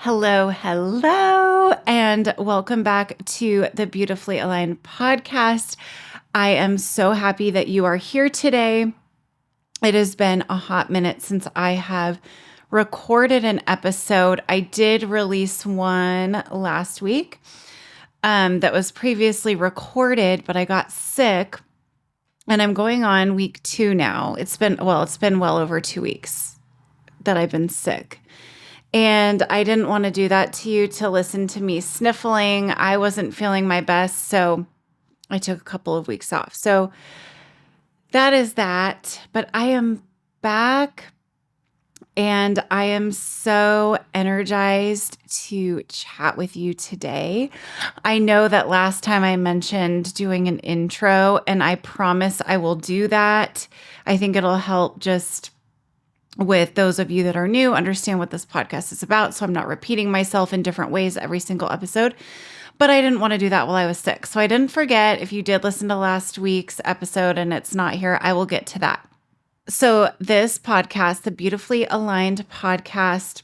Hello, hello, and welcome back to the Beautifully Aligned podcast. I am so happy that you are here today. It has been a hot minute since I have recorded an episode. I did release one last week that was previously recorded, but I got sick and I'm going on week 2 now. It's been well over 2 weeks that I've been sick. And I didn't want to do that to you to listen to me sniffling. I wasn't feeling my best, so I took a couple of weeks off. So that is that. But I am back and I am so energized to chat with you today. I know that last time I mentioned doing an intro, and I promise I will do that. I think it'll help just with those of you that are new, understand what this podcast is about. So I'm not repeating myself in different ways every single episode, but I didn't want to do that while I was sick. So I didn't forget. If you did listen to last week's episode and it's not here, I will get to that. So this podcast, the Beautifully Aligned podcast,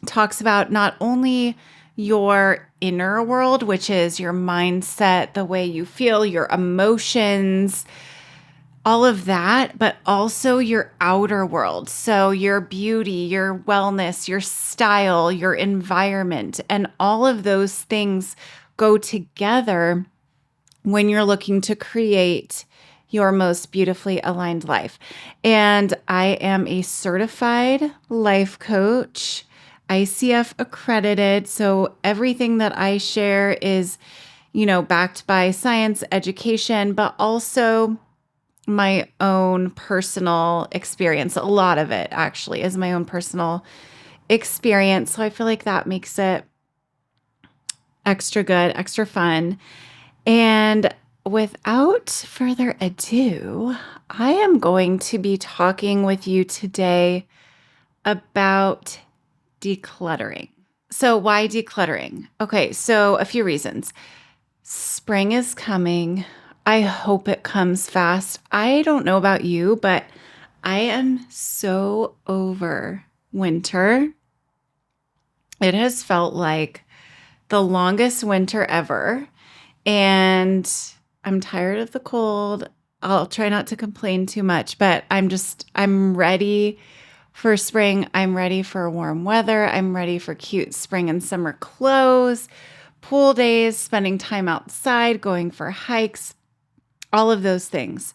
talks about not only your inner world, which is your mindset, the way you feel, your emotions, all of that, but also your outer world. So your beauty, your wellness, your style, your environment, and all of those things go together when you're looking to create your most beautifully aligned life. And I am a certified life coach, ICF accredited. So everything that I share is, backed by science, education, but also my own personal experience. A lot of it actually is my own personal experience. So I feel like that makes it extra good, extra fun. And without further ado, I am going to be talking with you today about decluttering. So why decluttering? Okay, so a few reasons. Spring is coming. I hope it comes fast. I don't know about you, but I am so over winter. It has felt like the longest winter ever, and I'm tired of the cold. I'll try not to complain too much, but I'm ready for spring. I'm ready for warm weather. I'm ready for cute spring and summer clothes, pool days, spending time outside, going for hikes, all of those things.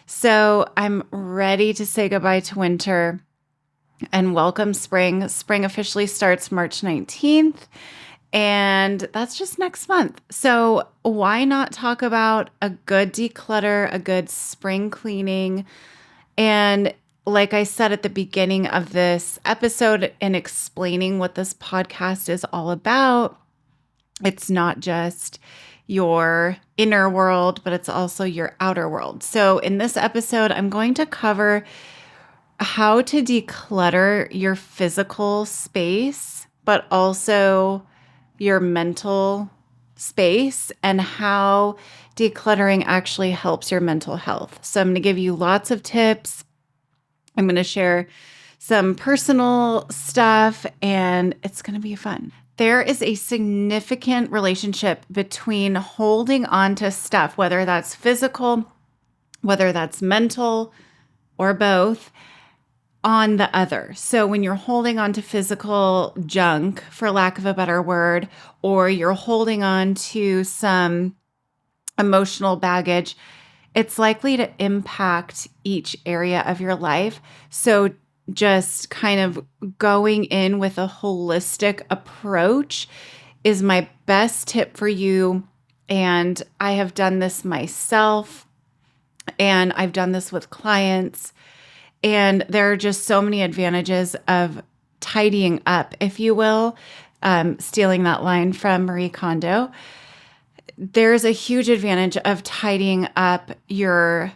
So I'm ready to say goodbye to winter and welcome spring. Spring officially starts March 19th, and that's just next month. So why not talk about a good declutter, a good spring cleaning? And like I said at the beginning of this episode in explaining what this podcast is all about, it's not just your inner world, but it's also your outer world. So in this episode, I'm going to cover how to declutter your physical space, but also your mental space, and how decluttering actually helps your mental health. So I'm going to give you lots of tips. I'm going to share some personal stuff, and it's going to be fun. There is a significant relationship between holding on to stuff, whether that's physical, whether that's mental, or both, on the other. So when you're holding on to physical junk, for lack of a better word, or you're holding on to some emotional baggage, it's likely to impact each area of your life. So just kind of going in with a holistic approach is my best tip for you. And I have done this myself, and I've done this with clients. And there are just so many advantages of tidying up, if you will, stealing that line from Marie Kondo. There's a huge advantage of tidying up your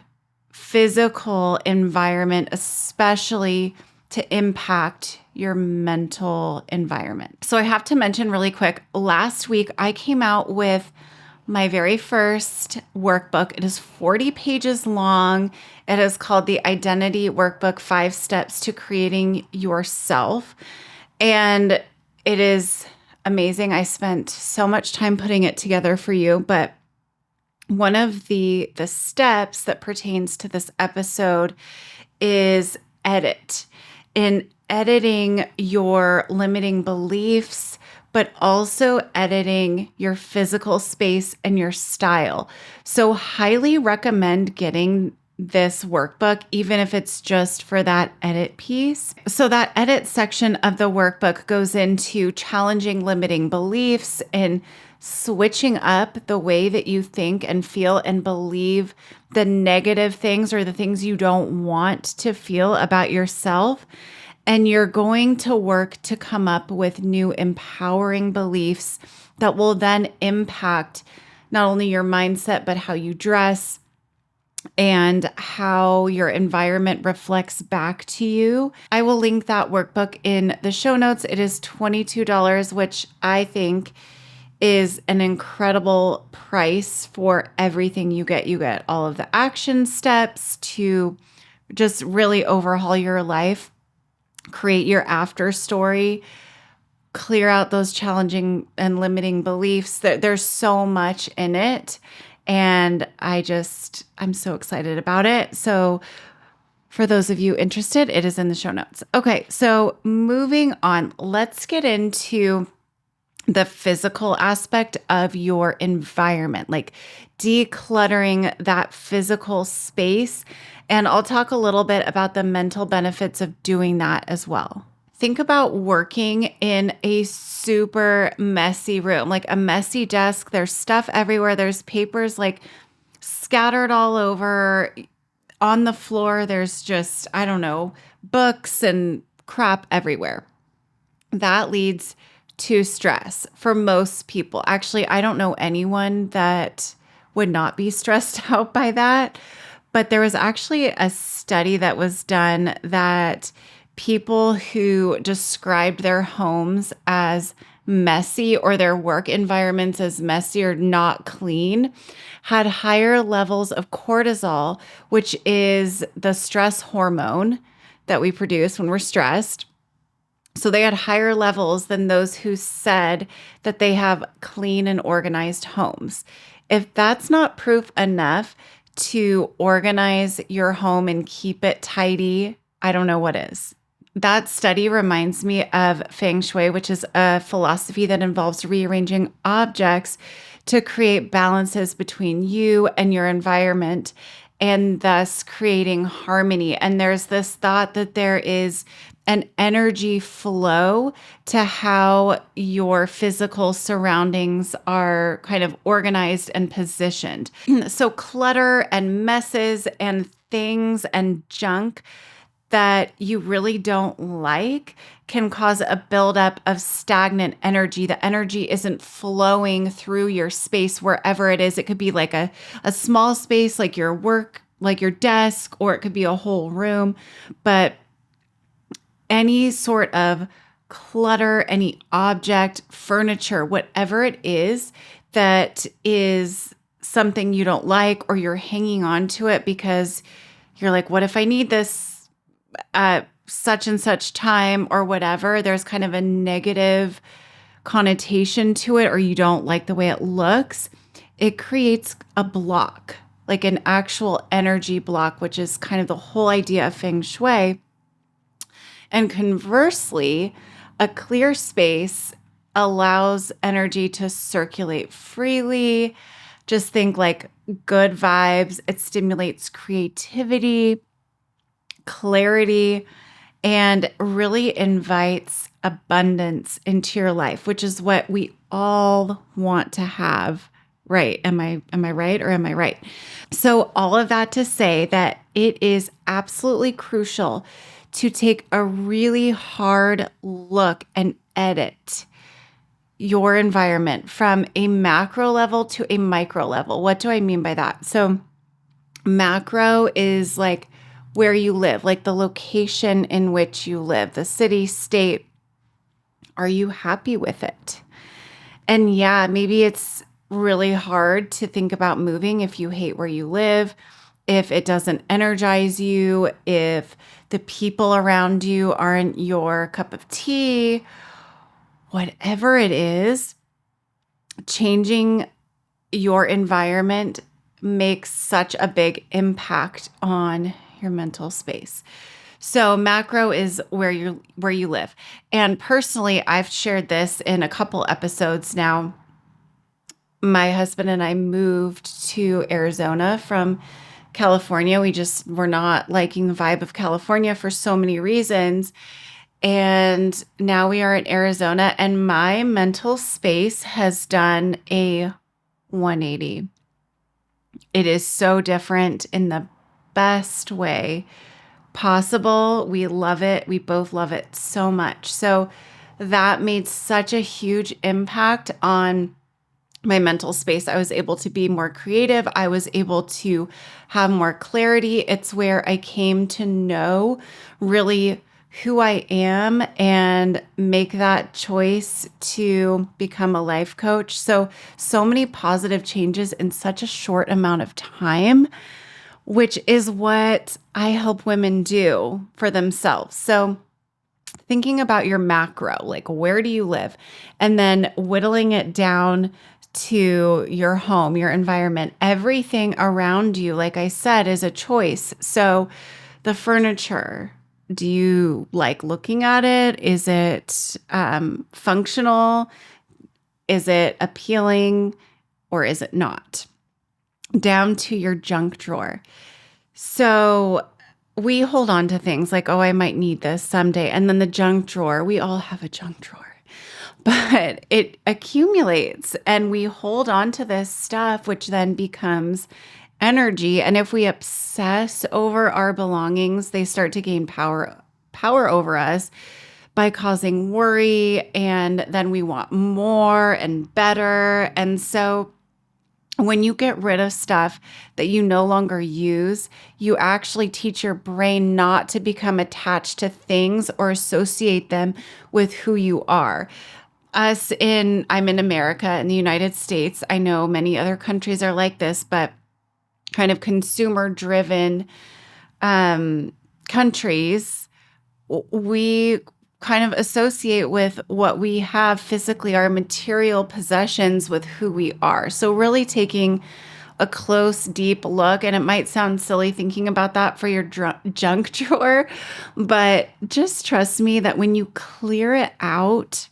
physical environment, especially to impact your mental environment. So I have to mention really quick, last week I came out with my very first workbook. It is 40 pages long. It is called the Identity Workbook, 5 Steps to Creating Yourself. And It is amazing. I spent so much time putting it together for you, but one of the steps that pertains to this episode is edit. In editing your limiting beliefs, but also editing your physical space and your style. So, highly recommend getting this workbook, even if it's just for that edit piece. So, that edit section of the workbook goes into challenging limiting beliefs and switching up the way that you think and feel and believe the negative things or the things you don't want to feel about yourself. And you're going to work to come up with new empowering beliefs that will then impact not only your mindset, but how you dress and how your environment reflects back to you. I will link that workbook in the show notes. It is $22, which I think is an incredible price for everything you get. You get all of the action steps to just really overhaul your life, create your after story, clear out those challenging and limiting beliefs. There's so much in it. And I'm so excited about it. So for those of you interested, it is in the show notes. Okay, so moving on, let's get into the physical aspect of your environment, like decluttering that physical space. And I'll talk a little bit about the mental benefits of doing that as well. Think about working in a super messy room, like a messy desk. There's stuff everywhere. There's papers like scattered all over. On the floor, there's just, I don't know, books and crap everywhere. That leads to stress for most people. Actually, I don't know anyone that would not be stressed out by that. But there was actually a study that was done that people who described their homes as messy or their work environments as messy or not clean had higher levels of cortisol, which is the stress hormone that we produce when we're stressed. So they had higher levels than those who said that they have clean and organized homes. If that's not proof enough to organize your home and keep it tidy, I don't know what is. That study reminds me of Feng Shui, which is a philosophy that involves rearranging objects to create balances between you and your environment and thus creating harmony. And there's this thought that there is an energy flow to how your physical surroundings are kind of organized and positioned. So clutter and messes and things and junk that you really don't like can cause a buildup of stagnant energy. The energy isn't flowing through your space wherever it is. It could be like a small space like your work, like your desk, or it could be a whole room. But any sort of clutter, any object, furniture, whatever it is that is something you don't like, or you're hanging on to it because you're like, what if I need this at such and such time or whatever, there's kind of a negative connotation to it, or you don't like the way it looks, it creates a block, like an actual energy block, which is kind of the whole idea of Feng Shui. And conversely, a clear space allows energy to circulate freely. Just think like good vibes. It stimulates creativity, clarity, and really invites abundance into your life, which is what we all want to have. Right. Am I right or am I right? So all of that to say that it is absolutely crucial to take a really hard look and edit your environment from a macro level to a micro level. What do I mean by that? So macro is like where you live, like the location in which you live, the city, state. Are you happy with it? And yeah, maybe it's really hard to think about moving if you hate where you live, if it doesn't energize you, if the people around you aren't your cup of tea, whatever it is, changing your environment makes such a big impact on your mental space. So macro is where you live. And personally, I've shared this in a couple episodes now. My husband and I moved to Arizona from California. We just were not liking the vibe of California for so many reasons. And now we are in Arizona, and my mental space has done a 180. It is so different in the best way possible. We love it. We both love it so much. So that made such a huge impact on my mental space. I was able to be more creative. I was able to have more clarity. It's where I came to know really who I am and make that choice to become a life coach. So many positive changes in such a short amount of time, which is what I help women do for themselves. So thinking about your macro, like where do you live? And then whittling it down to your home, your environment, everything around you, like I said, is a choice. So the furniture, do you like looking at it? Is it functional? Is it appealing? Or is it not? Down to your junk drawer. So we hold on to things like, oh, I might need this someday. And then the junk drawer, we all have a junk drawer. But it accumulates and we hold on to this stuff, which then becomes energy. And if we obsess over our belongings, they start to gain power over us by causing worry. And then we want more and better. And so when you get rid of stuff that you no longer use, you actually teach your brain not to become attached to things or associate them with who you are. I'm in America, in the United States. I know many other countries are like this, but kind of consumer-driven countries, we kind of associate with what we have physically, our material possessions, with who we are. So really taking a close, deep look, and it might sound silly thinking about that for your junk drawer, but just trust me that when you clear it out,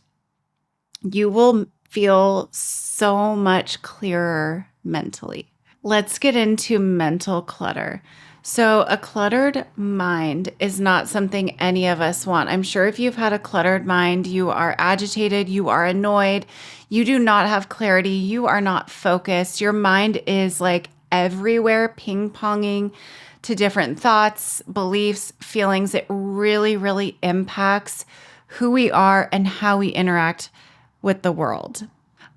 you will feel so much clearer mentally. Let's get into mental clutter. So a cluttered mind is not something any of us want. I'm sure if you've had a cluttered mind, you are agitated, you are annoyed, you do not have clarity, you are not focused. Your mind is like everywhere, ping-ponging to different thoughts, beliefs, feelings. It really, really impacts who we are and how we interact with the world.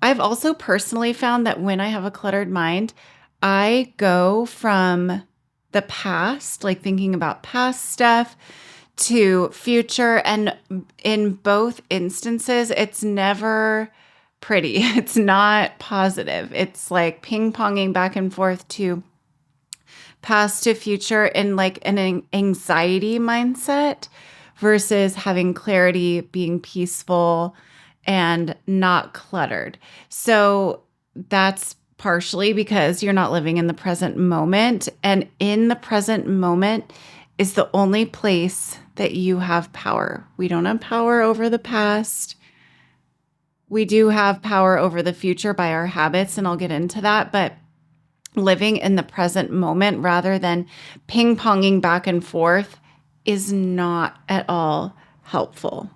I've also personally found that when I have a cluttered mind, I go from the past, like thinking about past stuff, to future. And in both instances, it's never pretty. It's not positive. It's like ping-ponging back and forth to past to future in like an anxiety mindset versus having clarity, being peaceful, and not cluttered. So that's partially because you're not living in the present moment. And in the present moment is the only place that you have power. We don't have power over the past. We do have power over the future by our habits, and I'll get into that. But living in the present moment rather than ping-ponging back and forth is not at all helpful.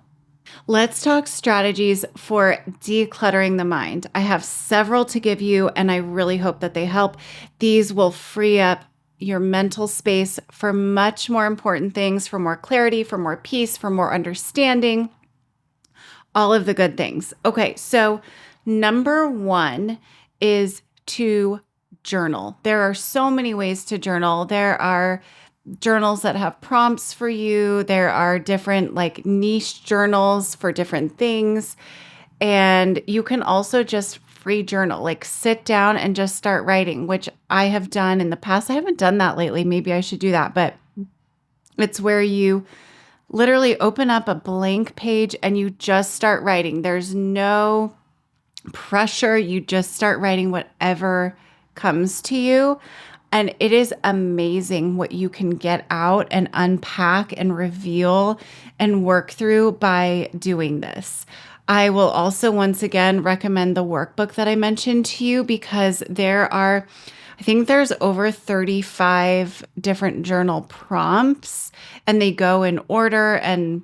Let's talk strategies for decluttering the mind. I have several to give you, and I really hope that they help. These will free up your mental space for much more important things, for more clarity, for more peace, for more understanding, all of the good things. Okay, so number one is to journal. There are so many ways to journal. There are journals that have prompts for you. There are different like niche journals for different things. And you can also just free journal, like sit down and just start writing, which I have done in the past. I haven't done that lately. Maybe I should do that. But it's where you literally open up a blank page and you just start writing. There's no pressure. You just start writing whatever comes to you. And it is amazing what you can get out and unpack and reveal and work through by doing this. I will also once again recommend the workbook that I mentioned to you because I think there's over 35 different journal prompts and they go in order and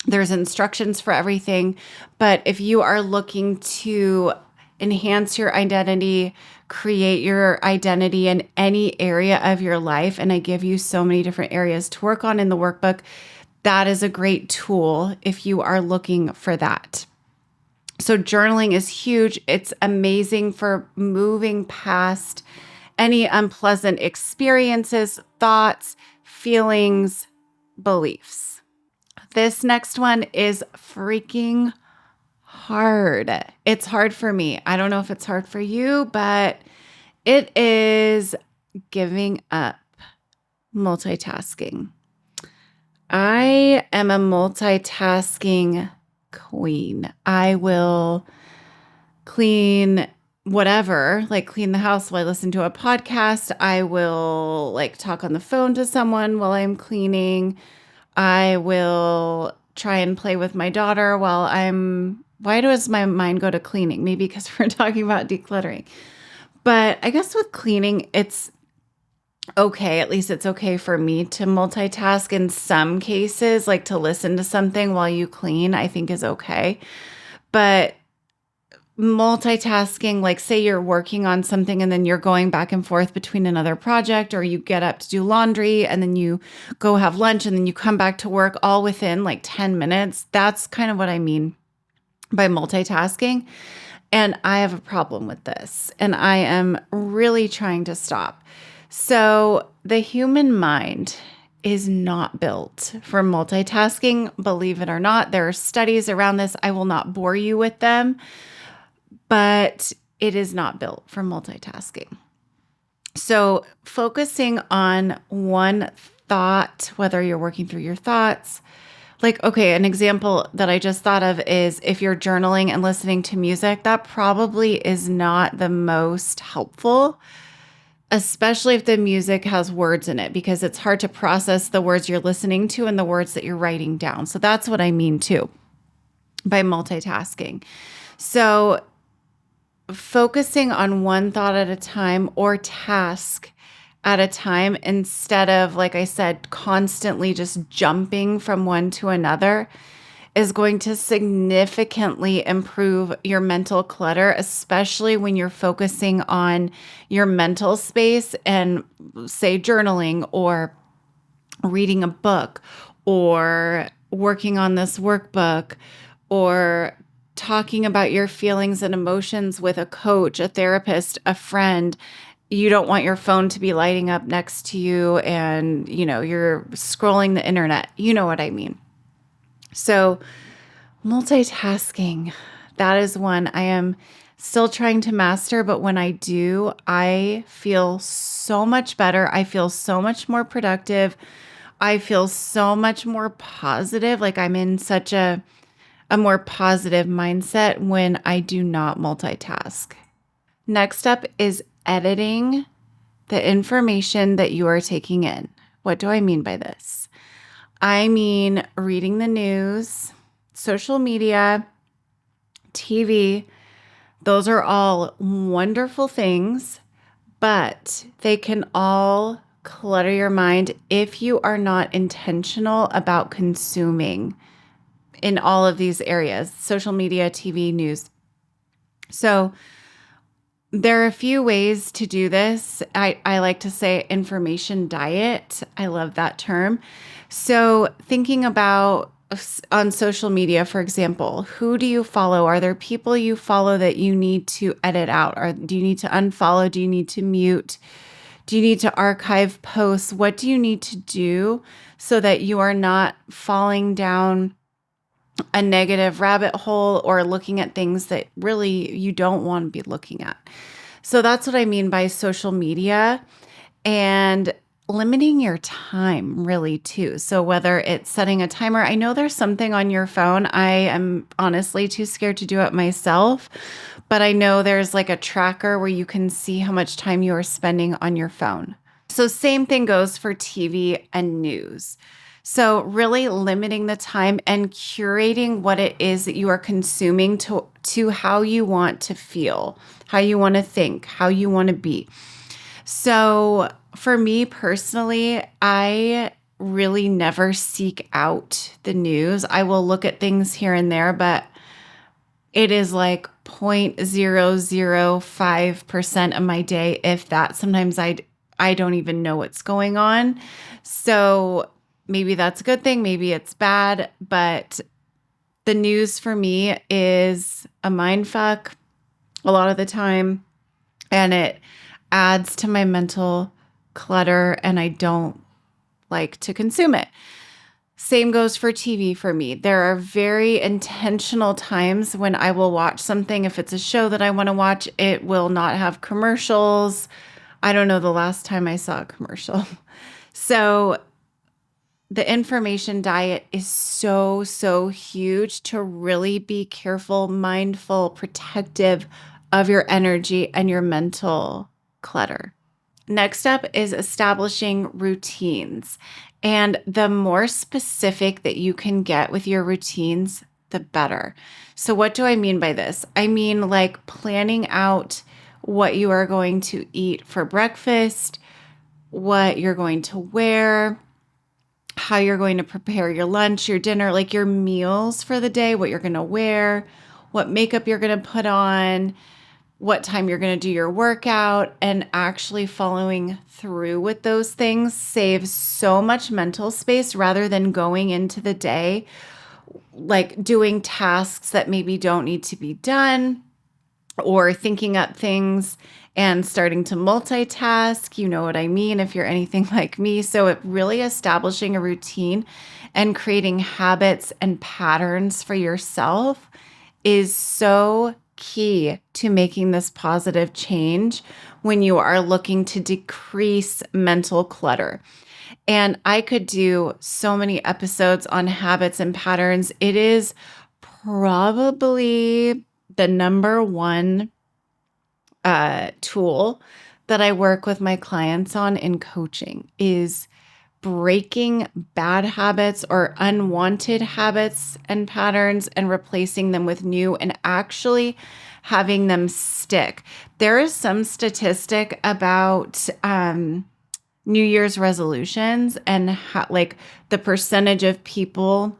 there's instructions for everything. But if you are looking to enhance your identity, create your identity in any area of your life, and I give you so many different areas to work on in the workbook, that is a great tool if you are looking for that. So journaling is huge. It's amazing for moving past any unpleasant experiences, thoughts, feelings, beliefs. This next one is freaking hard. It's hard for me. I don't know if it's hard for you, but it is giving up multitasking. I am a multitasking queen. I will clean whatever, like clean the house while I listen to a podcast. I will like talk on the phone to someone while I'm cleaning. I will try and play with my daughter why does my mind go to cleaning? Maybe because we're talking about decluttering. But I guess with cleaning, it's okay. At least it's okay for me to multitask in some cases, like to listen to something while you clean, I think is okay. But multitasking, like say you're working on something and then you're going back and forth between another project, or you get up to do laundry and then you go have lunch and then you come back to work all within like 10 minutes. That's kind of what I mean by multitasking. And I have a problem with this and I am really trying to stop. So the human mind is not built for multitasking, believe it or not. There are studies around this. I will not bore you with them, but it is not built for multitasking. So focusing on one thought, whether you're working through your thoughts, like, okay, an example that I just thought of is if you're journaling and listening to music, that probably is not the most helpful, especially if the music has words in it, because it's hard to process the words you're listening to and the words that you're writing down. So that's what I mean too by multitasking. So focusing on one thought at a time or task at a time instead of, like I said, constantly just jumping from one to another is going to significantly improve your mental clutter, especially when you're focusing on your mental space and say journaling or reading a book or working on this workbook or talking about your feelings and emotions with a coach, a therapist, a friend. You don't want your phone to be lighting up next to you and, you're scrolling the internet. You know what I mean? So multitasking, that is one I am still trying to master. But when I do, I feel so much better. I feel so much more productive. I feel so much more positive. Like I'm in such a more positive mindset when I do not multitask. Next up is editing the information that you are taking in. What do I mean by this? I mean reading the news, social media, TV. Those are all wonderful things, but they can all clutter your mind if you are not intentional about consuming in all of these areas, social media, TV, news. So there are a few ways to do this. I like to say information diet. I love that term. So thinking about on social media, for example, who do you follow? Are there people you follow that you need to edit out? Or do you need to unfollow? Do you need to mute? Do you need to archive posts? What do you need to do so that you are not falling down a negative rabbit hole or looking at things that really you don't want to be looking at? So that's what I mean by social media. And limiting your time really too. So whether it's setting a timer, I know there's something on your phone. I am honestly too scared to do it myself, but I know there's like a tracker where you can see how much time you are spending on your phone. So same thing goes for TV and news. So really limiting the time and curating what it is that you are consuming to how you want to feel, how you want to think, how you want to be. So for me personally, I really never seek out the news. I will look at things here and there, but it is like 0.005% of my day, if that. Sometimes I don't even know what's going on. So maybe that's a good thing, maybe it's bad, but the news for me is a mind fuck a lot of the time, and it adds to my mental clutter, and I don't like to consume it. Same goes for TV for me. There are very intentional times when I will watch something. If it's a show that I want to watch, it will not have commercials. I don't know the last time I saw a commercial. So the information diet is so, so huge to really be careful, mindful, protective of your energy and your mental clutter. Next up is establishing routines. And the more specific that you can get with your routines, the better. So what do I mean by this? I mean like planning out what you are going to eat for breakfast, what you're going to wear, how you're going to prepare your lunch, your dinner, like your meals for the day, what you're going to wear, what makeup you're going to put on, what time you're going to do your workout, and actually following through with those things saves so much mental space rather than going into the day like doing tasks that maybe don't need to be done or thinking up things and starting to multitask. You know what I mean if you're anything like me. So it really establishing a routine and creating habits and patterns for yourself is so key to making this positive change when you are looking to decrease mental clutter. And I could do so many episodes on habits and patterns. It is probably the number one tool that I work with my clients on in coaching is breaking bad habits or unwanted habits and patterns and replacing them with new and actually having them stick. There is some statistic about New Year's resolutions and like the percentage of people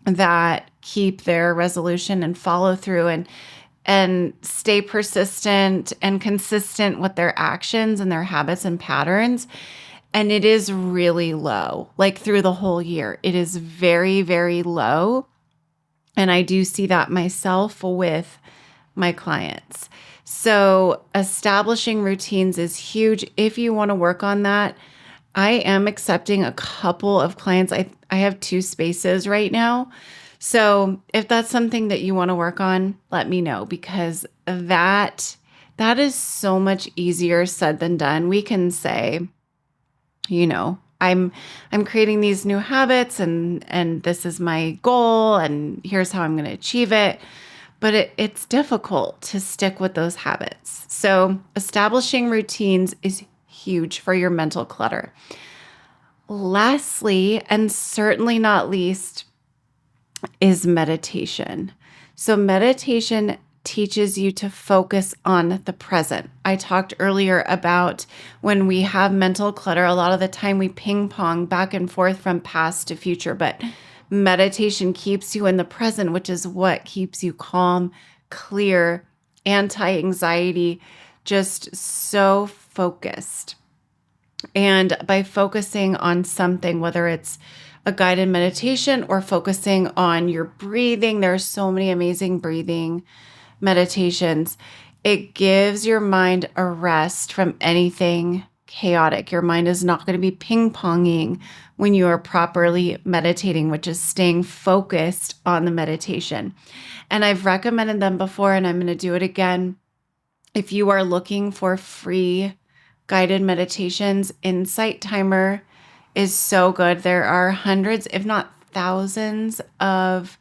that keep their resolution and follow through and stay persistent and consistent with their actions and their habits and patterns. And it is really low, like through the whole year. It is very, very low. And I do see that myself with my clients. So establishing routines is huge. If you want to work on that, I am accepting a couple of clients. I have 2 spaces right now. So if that's something that you want to work on, let me know, because that is so much easier said than done. We can say, you know, I'm creating these new habits and this is my goal and here's how I'm going to achieve it. But it's difficult to stick with those habits. So establishing routines is huge for your mental clutter. Lastly, and certainly not least, is meditation. So meditation teaches you to focus on the present. I talked earlier about when we have mental clutter, a lot of the time we ping pong back and forth from past to future, but meditation keeps you in the present, which is what keeps you calm, clear, anti-anxiety, just so focused. And by focusing on something, whether it's a guided meditation or focusing on your breathing, there are so many amazing breathing meditations. It gives your mind a rest from anything chaotic. Your mind is not going to be ping-ponging when you are properly meditating, which is staying focused on the meditation. And I've recommended them before, and I'm going to do it again. If you are looking for free guided meditations. Insight Timer is so good. There are hundreds, if not thousands, of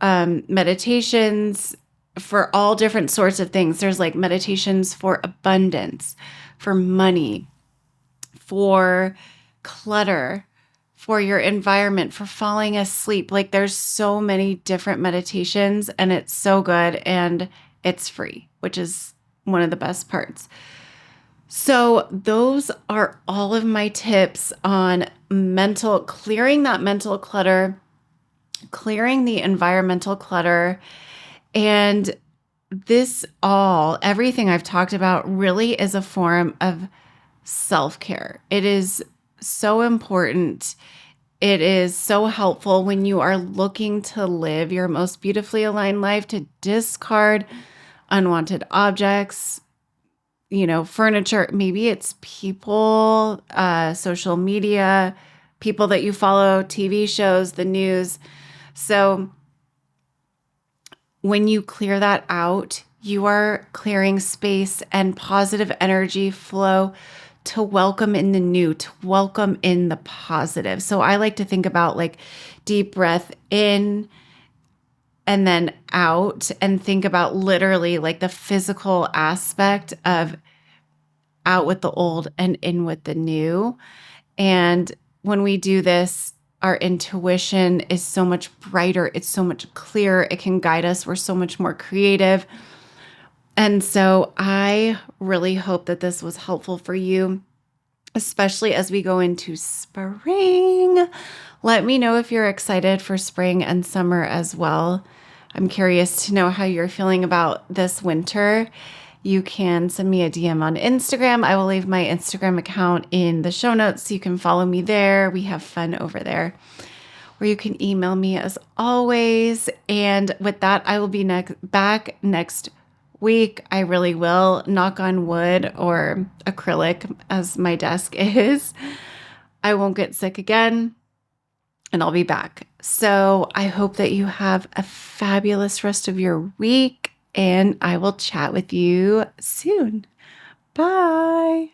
meditations for all different sorts of things. There's like meditations for abundance, for money, for clutter, for your environment, for falling asleep. Like there's so many different meditations and it's so good and it's free, which is one of the best parts. So those are all of my tips on clearing that mental clutter, clearing the environmental clutter. And everything I've talked about really is a form of self-care. It is so important. It is so helpful when you are looking to live your most beautifully aligned life, to discard unwanted objects, furniture. Maybe it's people, social media, people that you follow, TV shows, the news. So when you clear that out, you are clearing space and positive energy flow to welcome in the new, to welcome in the positive. So I like to think about like deep breath in and then out, and think about literally like the physical aspect of out with the old and in with the new. And when we do this, our intuition is so much brighter. It's so much clearer. It can guide us. We're so much more creative. And so I really hope that this was helpful for you, especially as we go into spring. Let me know if you're excited for spring and summer as well. I'm curious to know how you're feeling about this winter. You can send me a DM on Instagram. I will leave my Instagram account in the show notes so you can follow me there. We have fun over there. Or you can email me as always. And with that, I will be back next week. I really will. Knock on wood or acrylic, as my desk is. I won't get sick again. And I'll be back. So I hope that you have a fabulous rest of your week. And I will chat with you soon. Bye.